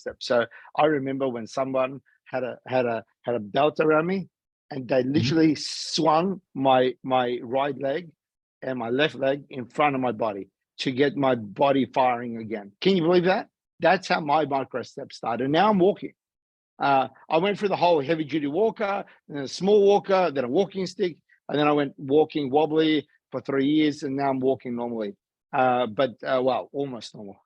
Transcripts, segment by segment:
step. So I remember when someone had a belt around me, and they literally swung my right leg and my left leg in front of my body to get my body firing again. Can you believe that? That's how my micro step started. Now I'm walking. I went through the whole heavy duty walker, then a small walker, then a walking stick, and then I went walking wobbly for 3 years, and now I'm walking normally. Well, almost normal.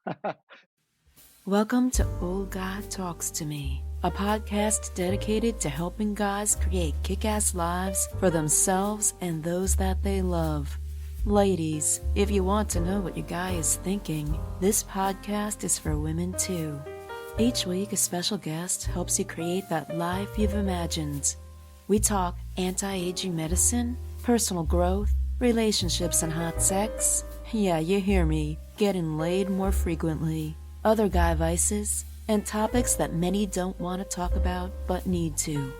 Welcome to Old Guy Talks to Me, a podcast dedicated to helping guys create kick-ass lives for themselves and those that they love. Ladies, if you want to know what your guy is thinking, this podcast is for women too. Each week, a special guest helps you create that life you've imagined. We talk anti-aging medicine, personal growth, relationships and hot sex. Yeah, you hear me, getting laid more frequently, other guy vices, and topics that many don't want to talk about but need to.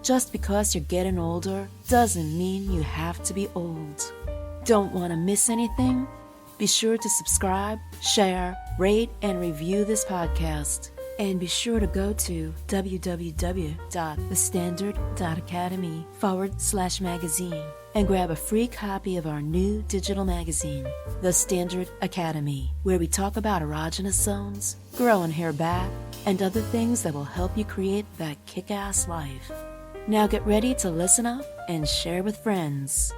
Just because you're getting older doesn't mean you have to be old. Don't want to miss anything? Be sure to subscribe, share, rate, and review this podcast. And be sure to go to www.thestandard.academy/magazine and grab a free copy of our new digital magazine, The Standard Academy, where we talk about erogenous zones, growing hair back, and other things that will help you create that kick-ass life. Now get ready to listen up and share with friends.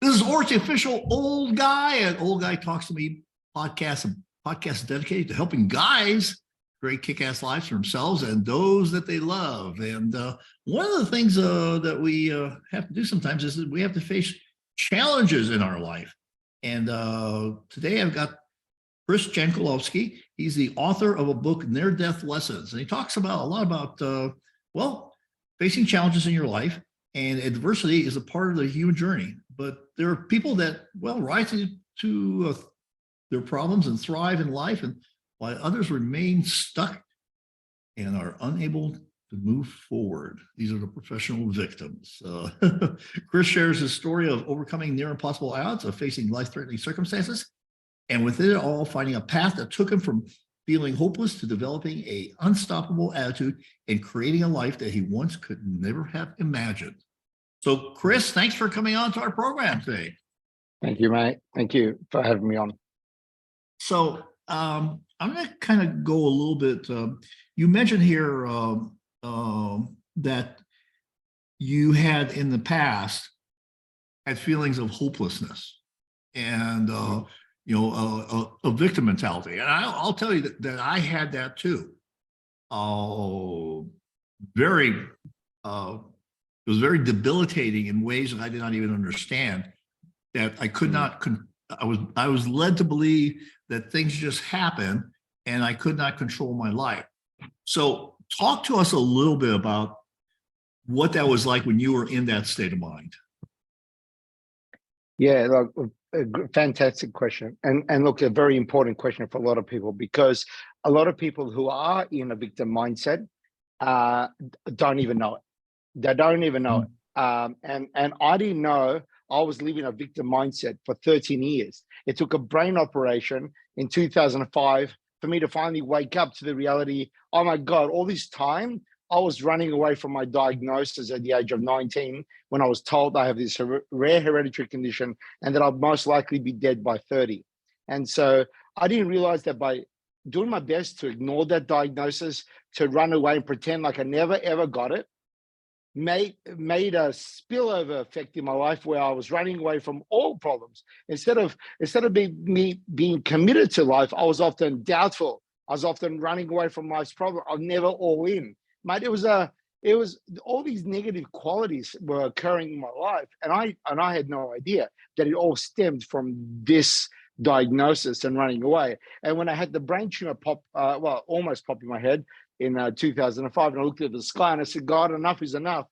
This is Orch, the official Old Guy, and Old Guy Talks to Me podcast. Podcast dedicated to helping guys create kick-ass lives for themselves and those that they love. And one of the things that we have to do sometimes is that we have to face challenges in our life. And today I've got Chris Jankulovski. He's the author of a book, Near-Death Lessons. And he talks about a lot about, facing challenges in your life. And adversity is a part of the human journey. But there are people that, rise to their problems and thrive in life, and while others remain stuck and are unable to move forward. These are the professional victims. Chris shares his story of overcoming near impossible odds, of facing life-threatening circumstances, and within it all, finding a path that took him from feeling hopeless to developing an unstoppable attitude and creating a life that he once could never have imagined. So, Chris, thanks for coming on to our program today. Thank you, mate. Thank you for having me on. So I'm going to kind of go a little bit. You mentioned here that you had in the past had feelings of hopelessness and a victim mentality, and I'll tell you that I had that too. It was very debilitating in ways that I did not even understand. That I could not. I was led to believe that things just happen and I could not control my life. So talk to us a little bit about what that was like when you were in that state of mind. Yeah, look, a fantastic question. And look, a very important question for a lot of people, because a lot of people who are in a victim mindset don't even know it. They don't even know it. And I didn't know I was living a victim mindset for 13 years. It took a brain operation in 2005 for me to finally wake up to the reality, oh my God, all this time I was running away from my diagnosis at the age of 19 when I was told I have this rare hereditary condition and that I'll most likely be dead by 30. And so I didn't realize that by doing my best to ignore that diagnosis, to run away and pretend like I never, ever got it, made a spillover effect in my life where I was running away from all problems. Instead of being committed to life, I was often doubtful. I was often running away from life's problem. I'm never all in. Mate, it was all these negative qualities were occurring in my life, and I had no idea that it all stemmed from this diagnosis and running away. And when I had the brain tumor almost pop in my head in 2005, and I looked at the sky and I said, God, enough is enough.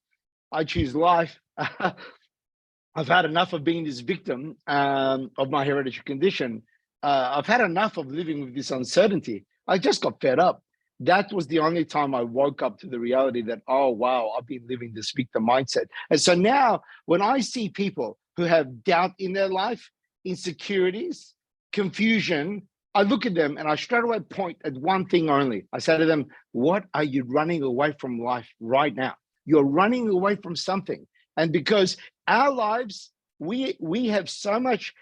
I choose life. I've had enough of being this victim of my hereditary condition. I've had enough of living with this uncertainty. I just got fed up. That was the only time I woke up to the reality that, oh, wow, I've been living this victim mindset. And so now when I see people who have doubt in their life, insecurities, confusion, I look at them and I straight away point at one thing only. I say to them, what are you running away from life right now? You're running away from something. And because our lives, we have so much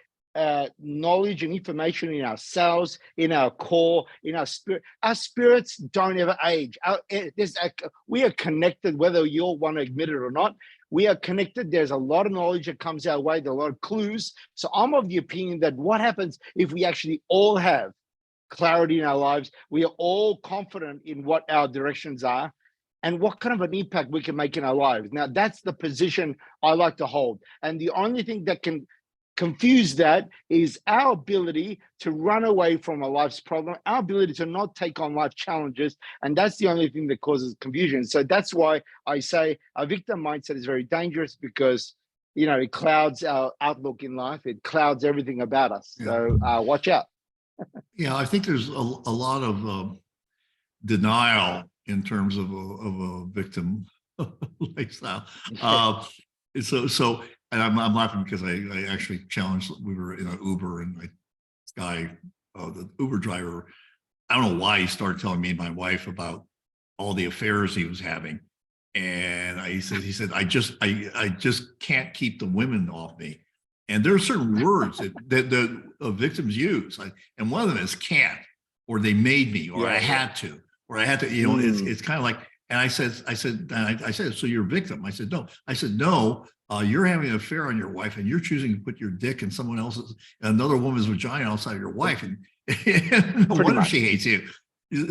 knowledge and information in ourselves, in our core, in our spirit. Our spirits don't ever age. We are connected, whether you all want to admit it or not. We are connected. There's a lot of knowledge that comes our way. There's a lot of clues. So I'm of the opinion that what happens if we actually all have clarity in our lives, we are all confident in what our directions are and what kind of an impact we can make in our lives. Now, that's the position I like to hold. And the only thing that can confuse that is our ability to run away from a life's problem, our ability to not take on life challenges. And that's the only thing that causes confusion. So that's why I say a victim mindset is very dangerous, because, you know, it clouds our outlook in life. It clouds everything about us. Yeah. So watch out. Yeah, I think there's a lot of denial in terms of a victim lifestyle. So and I'm laughing because I actually challenged. We were in an Uber, and this guy, the Uber driver, I don't know why he started telling me and my wife about all the affairs he was having, and he said I just can't keep the women off me. And there are certain words that the victims use, and one of them is can't, or they made me, or I had to, or I had to. You know, it's kind of like. And I said, so you're a victim. I said, no. I said, no. You're having an affair on your wife, and you're choosing to put your dick in someone else's, another woman's vagina outside of your wife, and no wonder she hates you.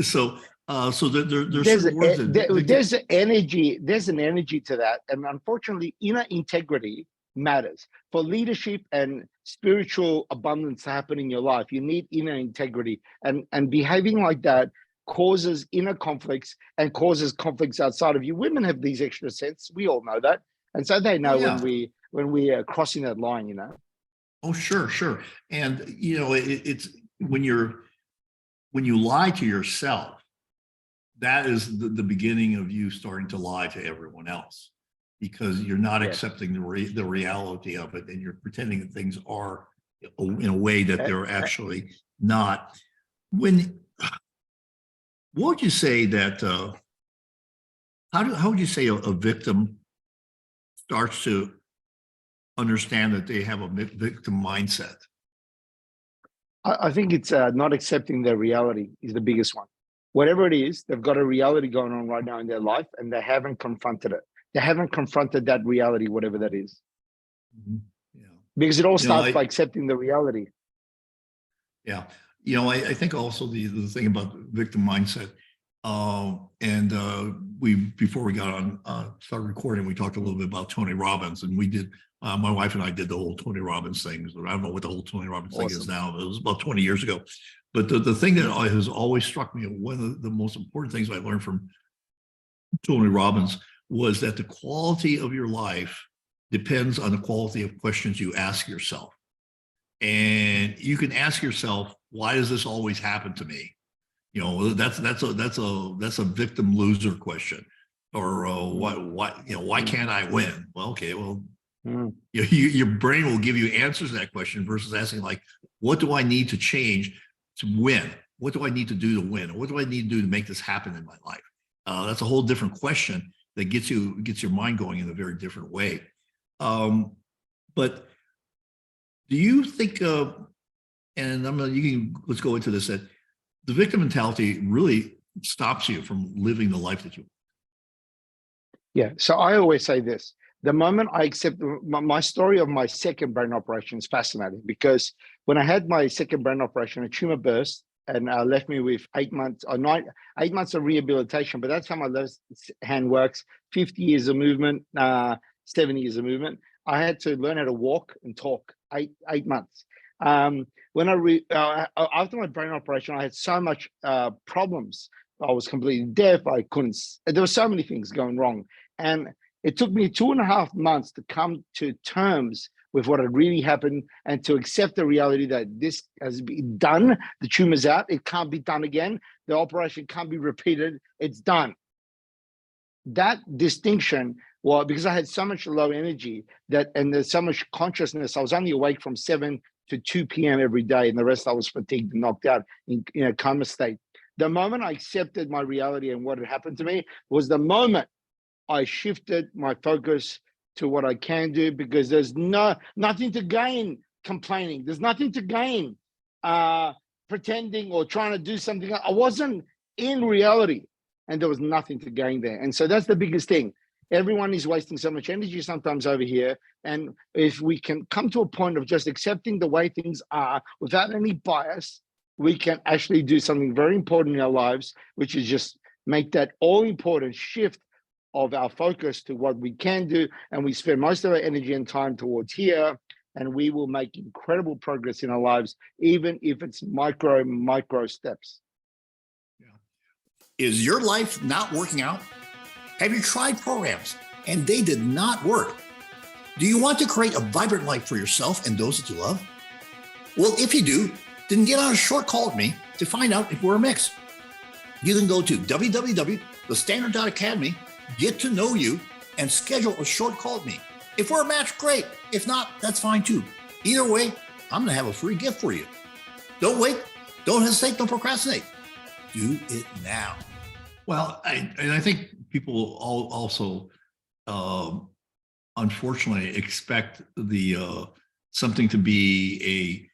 So there's certain words there's an energy. There's an energy to that, and unfortunately, inner integrity matters for leadership and spiritual abundance to happen in your life. You need inner integrity, and behaving like that causes inner conflicts and causes conflicts outside of you. Women have these extra sets. We all know that. And so they know when we are crossing that line, you know. Oh, sure. And you know, it's when you lie to yourself, that is the beginning of you starting to lie to everyone else, because you're not accepting the reality of it, and you're pretending that things are in a way that they're actually not. What would you say that? How would you say a victim starts to understand that they have a victim mindset? I think it's not accepting their reality is the biggest one. Whatever it is, they've got a reality going on right now in their life, and they haven't confronted it. They haven't confronted that reality, whatever that is. Mm-hmm. Yeah. Because it all starts by accepting the reality. Yeah. You know, I think also the thing about victim mindset, before we got on, started recording, we talked a little bit about Tony Robbins, and we did, my wife and I did the whole Tony Robbins thing. I don't know what the whole Tony Robbins thing is now. It was about 20 years ago. But the thing that has always struck me, one of the most important things I learned from Tony Robbins, was that the quality of your life depends on the quality of questions you ask yourself. And you can ask yourself, why does this always happen to me? You know, that's a victim loser question. Or why can't I win? Well, okay, your brain will give you answers to that question versus asking, like, what do I need to change to win? What do I need to do to win? Or what do I need to do to make this happen in my life? That's a whole different question that gets your mind going in a very different way. But do you think, let's go into this, that the victim mentality really stops you from living the life that you want? Yeah. So I always say this: the moment I accept my story of my second brain operation is fascinating, because when I had my second brain operation, a tumor burst and left me with 8 months of rehabilitation. But that's how my left hand works: 50 years of movement, 70 years of movement. I had to learn how to walk and talk. Eight months. When after my brain operation, I had so much problems. I was completely deaf. I couldn't. There were so many things going wrong, and it took me 2.5 months to come to terms with what had really happened and to accept the reality that this has been done. The tumor's out. It can't be done again. The operation can't be repeated. It's done. That distinction, well, because I had so much low energy and there's so much consciousness, I was only awake from 7 to 2 p.m. every day, and the rest I was fatigued and knocked out in a coma state. The moment I accepted my reality and what had happened to me was the moment I shifted my focus to what I can do, because there's nothing to gain complaining. There's nothing to gain pretending or trying to do something. I wasn't in reality, and there was nothing to gain there. And so that's the biggest thing. Everyone is wasting so much energy sometimes over here. And if we can come to a point of just accepting the way things are without any bias, we can actually do something very important in our lives, which is just make that all important shift of our focus to what we can do. And we spend most of our energy and time towards here, and we will make incredible progress in our lives, even if it's micro steps. Yeah. Is your life not working out? Have you tried programs and they did not work? Do you want to create a vibrant life for yourself and those that you love? Well, if you do, then get on a short call with me to find out if we're a mix. You can go to www.thestandard.academy, get to know you, and schedule a short call with me. If we're a match, great. If not, that's fine too. Either way, I'm going to have a free gift for you. Don't wait. Don't hesitate. Don't procrastinate. Do it now. Well, I think people also, unfortunately, expect the something to be a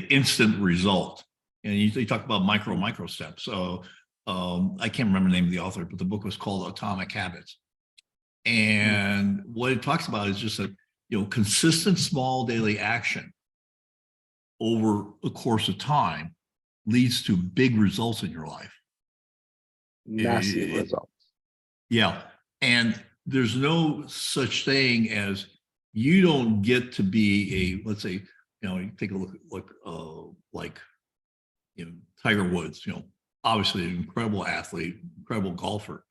instant result. And you talk about micro steps. So I can't remember the name of the author, but the book was called Atomic Habits. And what it talks about is just that, consistent small daily action over a course of time leads to big results in your life. Massive results. Yeah. And there's no such thing as, you don't get to be let's say, you take a look like Tiger Woods, obviously an incredible athlete, incredible golfer,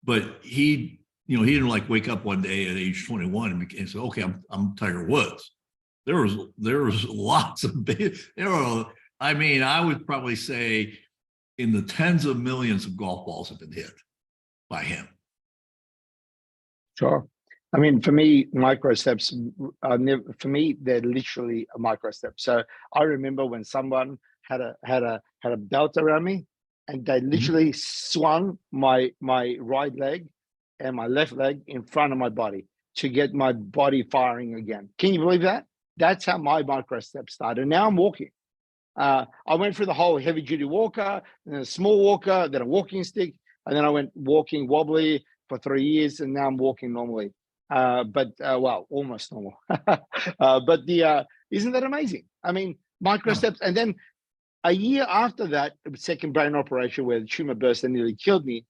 but he didn't wake up one day at age 21 and say, okay, I'm Tiger Woods. There was lots of big, I would probably say in the tens of millions of golf balls have been hit by him. Sure. For me, micro steps are never, for me, they're literally a micro step. So I remember when someone had a belt around me, and they literally swung my right leg and my left leg in front of my body to get my body firing again. Can you believe that? That's how my micro step started. Now I'm walking. I went through the whole heavy duty walker, then a small walker, then a walking stick, and then I went walking wobbly for 3 years, and now I'm walking normally. Well, almost normal. Isn't that amazing? Micro steps. And then a year after that second brain operation where the tumor burst and nearly killed me,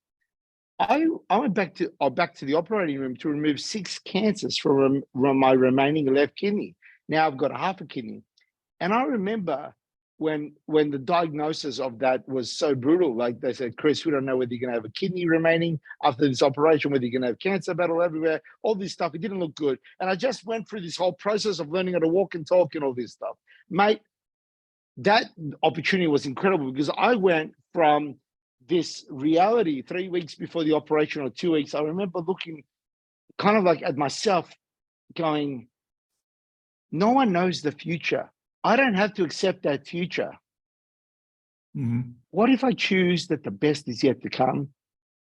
I went back to the operating room to remove 6 cancers from my remaining left kidney. Now I've got a half a kidney. And I remember when the diagnosis of that was so brutal, like they said, Chris, we don't know whether you're going to have a kidney remaining after this operation, whether you're going to have cancer battle everywhere, all this stuff. It didn't look good. And I just went through this whole process of learning how to walk and talk and all this stuff. Mate, that opportunity was incredible, because I went from this reality 3 weeks before the operation, or 2 weeks. I remember looking kind of like at myself going, no one knows the future. I don't have to accept that future. Mm-hmm. What if I choose that the best is yet to come?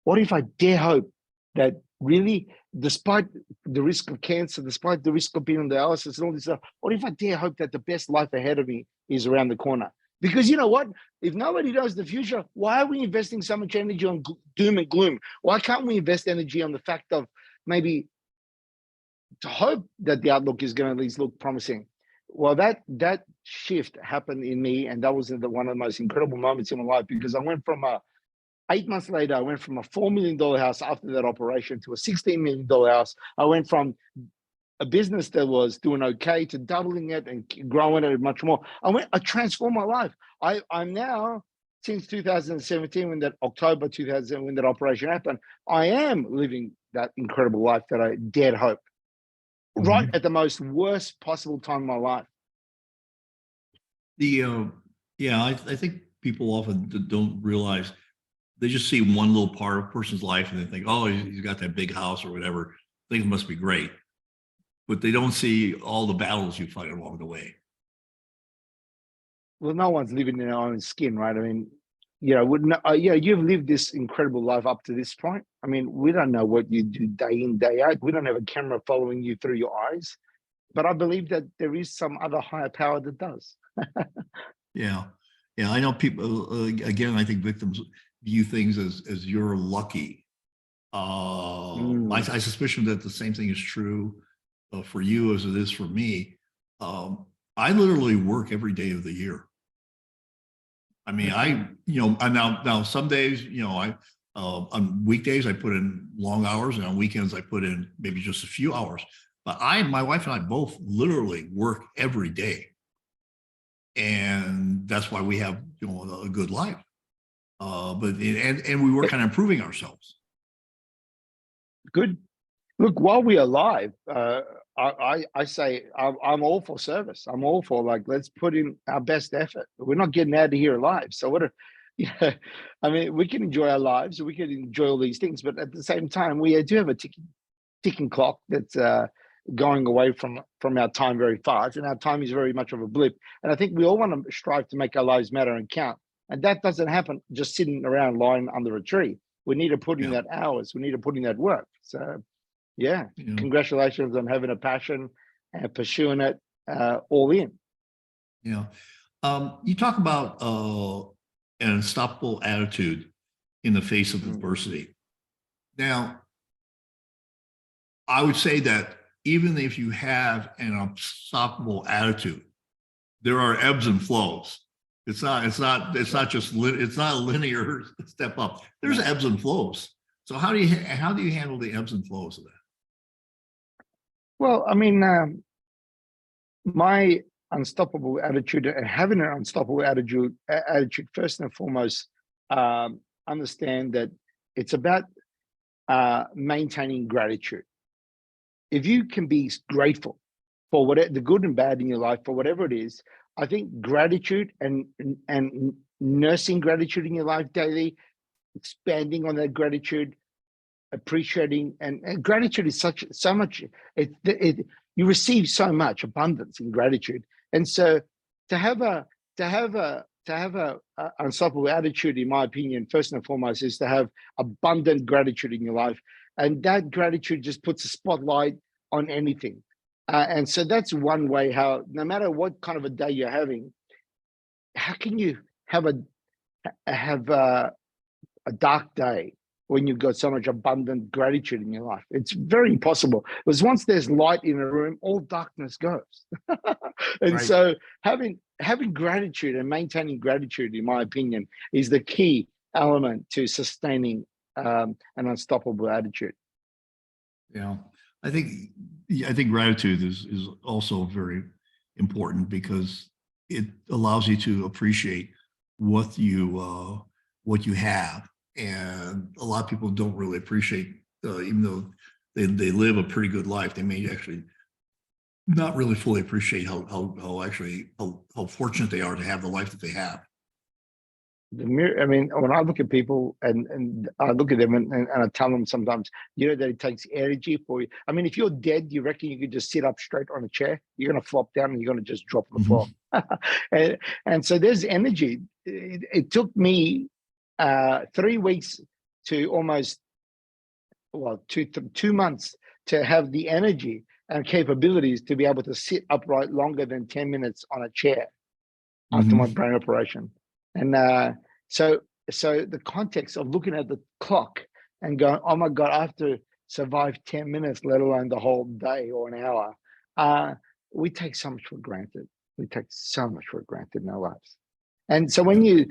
What if I dare hope that really, despite the risk of cancer, despite the risk of being on dialysis and all this stuff, what if I dare hope that the best life ahead of me is around the corner? Because you know what? If nobody knows the future, why are we investing so much energy on doom and gloom? Why can't we invest energy on the fact of maybe to hope that the outlook is going to at least look promising? Well, that shift happened in me, and that was one of the most incredible moments in my life, because I went from 8 months later, I went from a $4 million house after that operation to a $16 million house. I went from a business that was doing okay to doubling it and growing it much more. I transformed my life. I'm now, since 2017, when that October 2000, when that operation happened, I am living that incredible life that I dared hope. Right at the most worst possible time in my life. I think people often don't realize, they just see one little part of a person's life and they think, oh, he's got that big house or whatever, things must be great. But they don't see all the battles you fight along the way. well, no one's living in their own skin, right? I mean, you know, you've lived this incredible life up to this point. I mean, we don't know what you do day in, day out. We don't have a camera following you through your eyes, but I believe that there is some other higher power that does. Yeah. Yeah. I know people, again, I think victims view things as you're lucky. I suspicion that the same thing is true for you as it is for me. I literally work every day of the year. I mean, now some days, on weekdays I put in long hours, and on weekends I put in maybe just a few hours. But my wife and I both literally work every day, and that's why we have a good life. But we work on improving ourselves. Good. Look, while we're alive, I say I'm all for service. I'm all for, like, let's put in our best effort. We're not getting out of here alive. So I mean, we can enjoy our lives, we can enjoy all these things, but at the same time, we do have a ticking clock that's going away from our time very fast, and our time is very much of a blip. And I think we all want to strive to make our lives matter and count. And that doesn't happen just sitting around lying under a tree. We need to put in that hours. We need to put in that work. So, congratulations on having a passion and pursuing it all in. Yeah. You talk about an unstoppable attitude in the face of adversity. Now, I would say that even if you have an unstoppable attitude, there are ebbs and flows. It's not a linear step up. There's ebbs and flows. So how do you handle the ebbs and flows of that? Well, I mean, my unstoppable attitude, and having an unstoppable attitude first and foremost, understand that it's about maintaining gratitude. If you can be grateful for whatever the good and bad in your life, for whatever it is, I think gratitude and nursing gratitude in your life daily, expanding on that gratitude, appreciating, and gratitude is so much. You receive so much abundance in gratitude, and so to have a unstoppable attitude, in my opinion, first and foremost, is to have abundant gratitude in your life, and that gratitude just puts a spotlight on anything. And so that's one way how, no matter what kind of a day you're having, how can you have a dark day when you've got so much abundant gratitude in your life? It's very impossible, because once there's light in a room, all darkness goes. And right. So having gratitude and maintaining gratitude, in my opinion, is the key element to sustaining an unstoppable attitude. Yeah, I think gratitude is also very important, because it allows you to appreciate what you have. And a lot of people don't really appreciate, even though they live a pretty good life, they may actually not really fully appreciate how fortunate they are to have the life that they have. I mean, when I look at people and I look at them and I tell them sometimes, that it takes energy for you. I mean, if you're dead, you reckon you could just sit up straight on a chair? You're going to flop down and you're going to just drop on the floor. and so there's energy. It took me 3 weeks to almost, 2 months to have the energy and capabilities to be able to sit upright longer than 10 minutes on a chair after my brain operation. And so the context of looking at the clock and going, oh my God, I have to survive 10 minutes, let alone the whole day or an hour. We take so much for granted. We take so much for granted in our lives. And so when you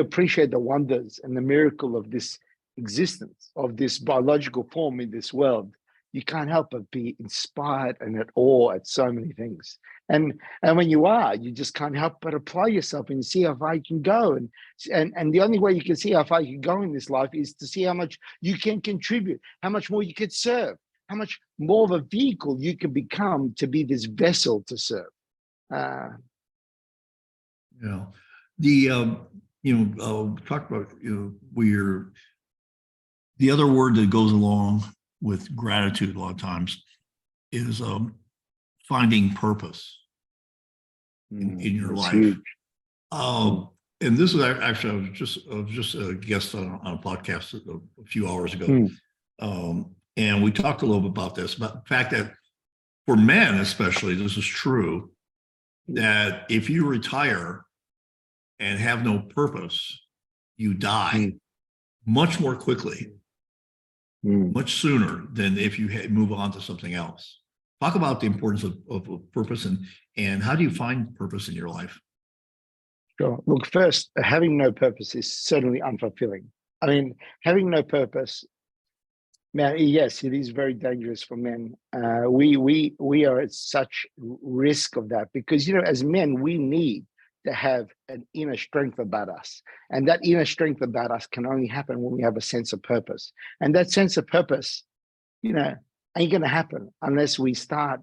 appreciate the wonders and the miracle of this existence, of this biological form in this world, you can't help but be inspired and at awe at so many things. And when you are, you just can't help but apply yourself and see how far you can go. And the only way you can see how far you can go in this life is to see how much you can contribute, how much more you could serve, how much more of a vehicle you can become to be this vessel to serve. Talk about the other word that goes along with gratitude a lot of times is finding purpose in your life. Huge. And this is actually, I was just a guest on a podcast a few hours ago. And we talked a little bit about this, about the fact that for men, especially, this is true, that if you retire and have no purpose, you die much more quickly, much sooner than if you move on to something else. Talk about the importance of purpose and how do you find purpose in your life? Sure. Look, first, having no purpose is certainly unfulfilling. I mean, having no purpose, man, yes, it is very dangerous for men. We are at such risk of that because, as men, we need to have an inner strength about us. And that inner strength about us can only happen when we have a sense of purpose. And that sense of purpose, ain't going to happen unless we start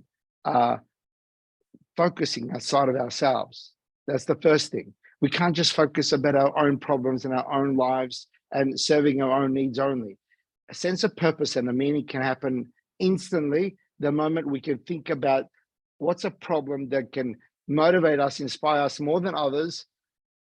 focusing outside of ourselves. That's the first thing. We can't just focus about our own problems and our own lives and serving our own needs only. A sense of purpose and a meaning can happen instantly the moment we can think about what's a problem that can motivate us, inspire us more than others,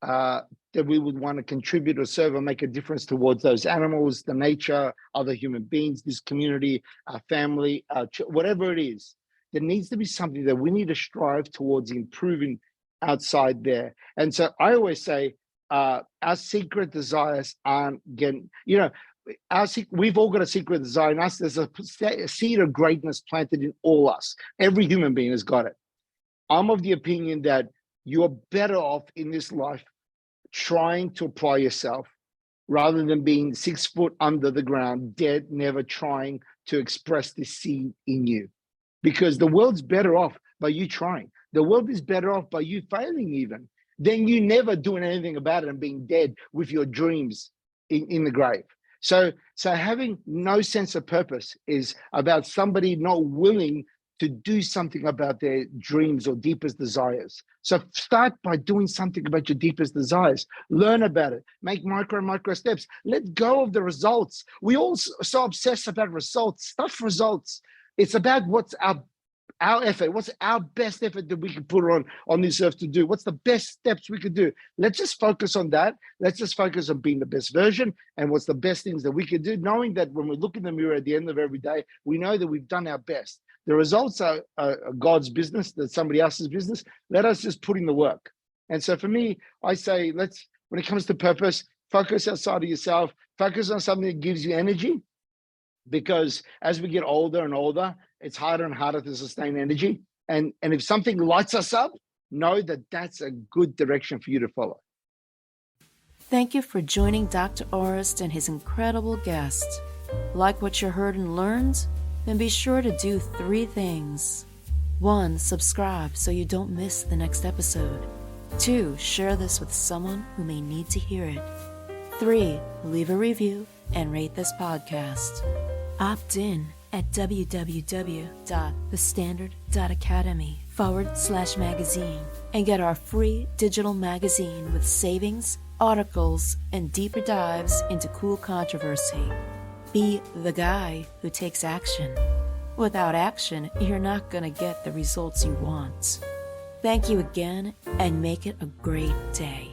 that we would want to contribute or serve or make a difference towards those animals, the nature, other human beings, this community, our family, whatever it is. There needs to be something that we need to strive towards improving outside there. And so I always say our secret desires aren't getting, we've all got a secret desire in us. There's a seed of greatness planted in all us. Every human being has got it. I'm of the opinion that you're better off in this life trying to apply yourself rather than being 6 foot under the ground, dead, never trying to express this seed in you. Because the world's better off by you trying. The world is better off by you failing even than you never doing anything about it and being dead with your dreams in the grave. So having no sense of purpose is about somebody not willing to do something about their dreams or deepest desires. So start by doing something about your deepest desires. Learn about it. Make micro steps. Let go of the results. We all so obsessed about results, stuff results. It's about what's our effort. What's our best effort that we can put on this earth to do? What's the best steps we could do? Let's just focus on that. Let's just focus on being the best version and what's the best things that we could do, knowing that when we look in the mirror at the end of every day, we know that we've done our best. The results are God's business, that's somebody else's business. Let us just put in the work. And so for me, I say, when it comes to purpose, focus outside of yourself, focus on something that gives you energy, because as we get older and older, it's harder and harder to sustain energy. And if something lights us up, know that that's a good direction for you to follow. Thank you for joining Dr. Orist and his incredible guests. Like what you heard and learned? Then be sure to do 3 things. 1, subscribe so you don't miss the next episode. 2, share this with someone who may need to hear it. 3, leave a review and rate this podcast. Opt in at www.thestandard.academy/magazine and get our free digital magazine with savings, articles, and deeper dives into cool controversy. Be the guy who takes action. Without action, you're not going to get the results you want. Thank you again, and make it a great day.